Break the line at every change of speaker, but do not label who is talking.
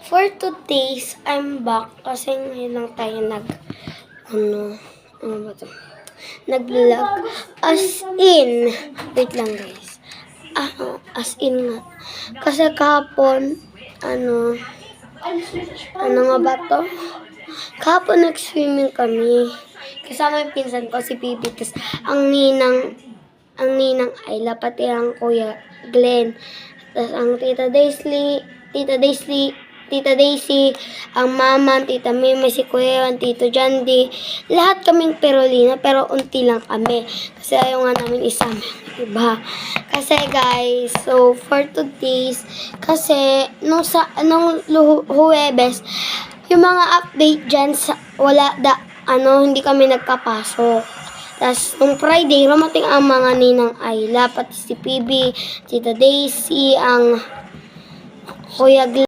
for today's, I'm back kasi ngayon lang tayo ano ba to? Nag-vlog. As in, wait lang guys. As in nga. Kasi kahapon, ano nga ba to? Kahapon nag-swimming kami. Kasama yung pinsan ko, si Bibi. Tapos, ang ninang Ayla, pati ang kuya Glenn. Tapos, ang tita Daisy, ang mama, ang tita Mimi, si kuya, ang tito Jandy. Lahat kaming Perolina, pero unti lang kami. Kasi ayaw nga namin isama yung iba. Kasi guys, so for today's, kasi nung Huwebes, yung mga update dyan, hindi kami nagkapasok. Tapos, nung Friday, rumating ang mga ninang Ayla, pati si PB, tita Daisy, ang kuya Glenn,